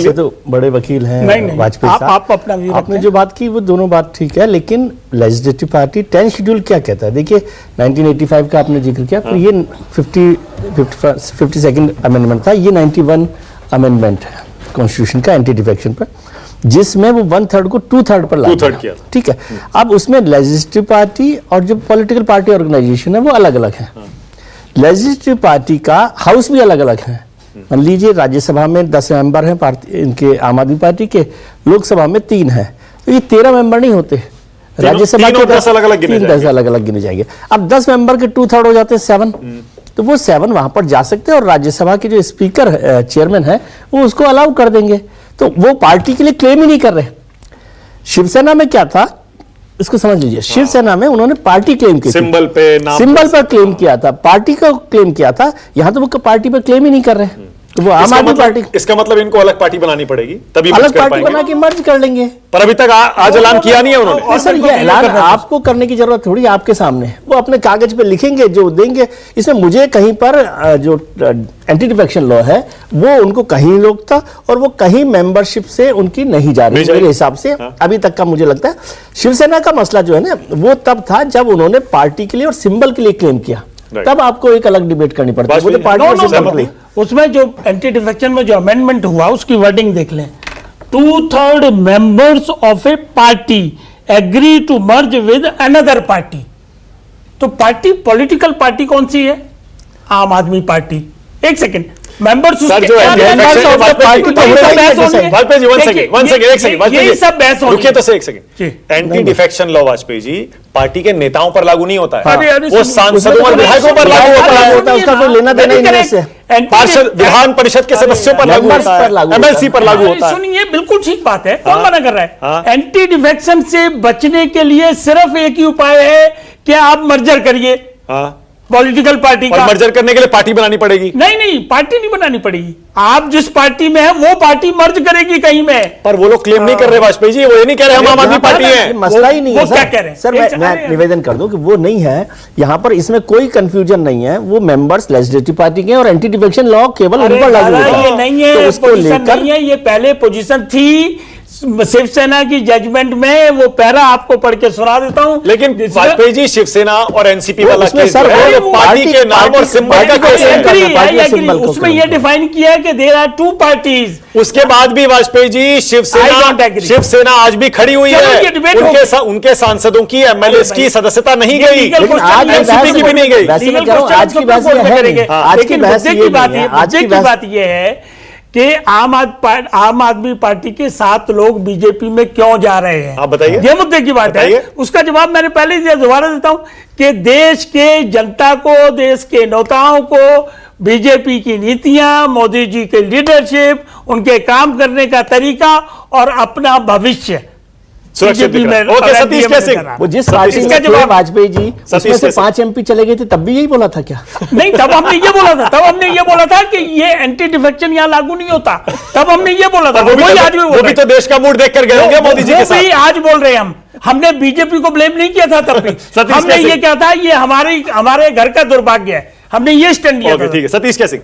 से तो बड़े वकील हैं वाजपेयी साहब। आप अपना व्यू आपने जो बात की वो दोनों बात ठीक है, लेकिन लेजिस्लेटिव पार्टी 10 शेड्यूल क्या कहता है? देखिए 1985 का आपने जिक्र किया, फिर ये 52nd अमेंडमेंट था, ये 91 अमेंडमेंट है कॉन्स्टिट्यूशन का एंटी डिफेक्शन पर, जिसमें वो 1/3 को 2/3 पर ला दिया। ठीक है, अब उसमें लेजिस्लेटिव पार्टी और जो पॉलिटिकल पार्टी ऑर्गेनाइजेशन है वो अलग अलग है। लेजिस्लेटिव पार्टी का हाउस भी अलग अलग है। मान लीजिए राज्यसभा में 10 मेंबर हैं इनके आम आदमी पार्टी के, लोकसभा में 3 है, तो ये 13 मेंबर नहीं होते। राज्यसभा के 10 अलग अलग गिने जाएंगे। अब 10 मेंबर के 2/3 हो जाते हैं 7, तो वो 7 वहां पर जा सकते हैं और राज्यसभा के जो स्पीकर चेयरमैन है वो उसको अलाउ कर देंगे। तो वो पार्टी के लिए क्लेम ही नहीं कर रहे। शिवसेना में क्या था इसको समझ लीजिए। शिवसेना में उन्होंने पार्टी क्लेम की, सिंबल पर क्लेम किया था, पार्टी का क्लेम किया था। यहां तो वो पार्टी पर क्लेम ही नहीं कर रहे, तो वो आम आदमी पार्टी। इसका मतलब इनको अलग पार्टी बनानी पड़ेगी, तभी अलग पार्टी बना के मर्ज कर लेंगे। पर अभी तक आज ऐलान किया नहीं है उन्होंने। सर ये ऐलान आपको करने की जरूरत थोड़ी, आपके सामने वो अपने कागज पे लिखेंगे जो देंगे। इसमें मुझे कहीं पर जो एंटी डिफेक्शन लॉ है वो उनको कहीं रोकता और वो कहीं मेंबरशिप से उनकी नहीं जा रही मेरे हिसाब से। अभी तक का मुझे लगता है शिवसेना का मसला जो है ना वो तब था जब उन्होंने पार्टी के लिए और सिंबल के लिए क्लेम किया, तब आपको एक अलग डिबेट करनी पड़ती है। वो तो पार्टी उसमें जो एंटी डिफेक्शन में जो अमेंडमेंट हुआ उसकी वर्डिंग देख लें, 2/3 members of a party agree to merge with another party. तो पार्टी पॉलिटिकल पार्टी कौन सी है? आम आदमी पार्टी। एक सेकंड, मेंबर्स सर जो anti defection law Vajpayee ji party के नेताओं पर लागू नहीं होता है, वो सांसदों और विधायकों पर लागू होता है। उसका कोई लेना देना ही नहीं है। पार्षद विधान परिषद के सदस्यों पर लागू होता है, एमएलसी पर लागू होता है। सुनिए बिल्कुल ठीक बात है, कौन मना कर रहा है? एंटी डिफेक्शन से बचने के लिए सिर्फ एक ही उपाय है कि आप मर्जर करिए पॉलिटिकल पार्टी का। मर्जर करने के लिए पार्टी बनानी पड़ेगी? नहीं, पार्टी नहीं बनानी पड़ेगी। आप जिस पार्टी में है वो पार्टी मर्ज करेगी कहीं में। पर वो लोग क्लेम नहीं कर रहे वाजपेयी जी, वो ये नहीं कह रहे हम आम आदमी पार्टी है। मसला ही नहीं है। क्या कह रहे हैं सर? मैं निवेदन कर दूं कि वो नहीं है यहाँ पर, इसमें कोई कंफ्यूजन नहीं है। वो मेंबर्स लेजिस्लेटिव पार्टी के और एंटी डिफेक्शन लॉ केवल उन पर लागू होता है। ये नहीं है, उसको लेकर ये पहले पोजीशन थी शिवसेना की जजमेंट में। वो पैरा आपको पढ़ के सुना देता हूं। लेकिन वाजपेयी जी शिवसेना और एनसीपी वाला केस है, पार्टी के नाम और सिंबल का उसमें ये डिफाइन किया है कि देयर आर 2 पार्टीज। उसके बाद भी वाजपेयी जी शिवसेना आज भी खड़ी हुई है। उनके सांसदों की एमएलए की सदस्यता नहीं गई, लेकिन आज एनसीपी की भी नहीं गई। आज की बात यह है कि आम आदमी पार्टी के 7 लोग बीजेपी में क्यों जा रहे हैं? आप बताइए। ये मुद्दे की बात है। उसका जवाब मैंने पहले ही दिया, दोबारा देता हूं कि देश के जनता को, देश के नेताओं को बीजेपी की नीतियां, मोदी जी की लीडरशिप, उनके काम करने का तरीका और अपना भविष्य बीजेपी में। सतीश सिंह वो जिस पार्टी में थे वाजपेयी जी, उसमें से 5 एमपी चले गए थे, तब भी यही बोला था क्या? नहीं, तब हमने ये बोला था कि ये एंटी डिफेक्शन यहाँ लागू नहीं होता। तब हमने ये बोला था। वो भी तो देश का मूड देखकर गए होंगे मोदी जी के साथ। आज बोल रहे हैं हमने बीजेपी को ब्लेम नहीं किया था तब भी। हमने ये क्या था, ये हमारे घर का दुर्भाग्य है, हमने ये स्टैंड लिया था। ठीक है, सतीश सिंह।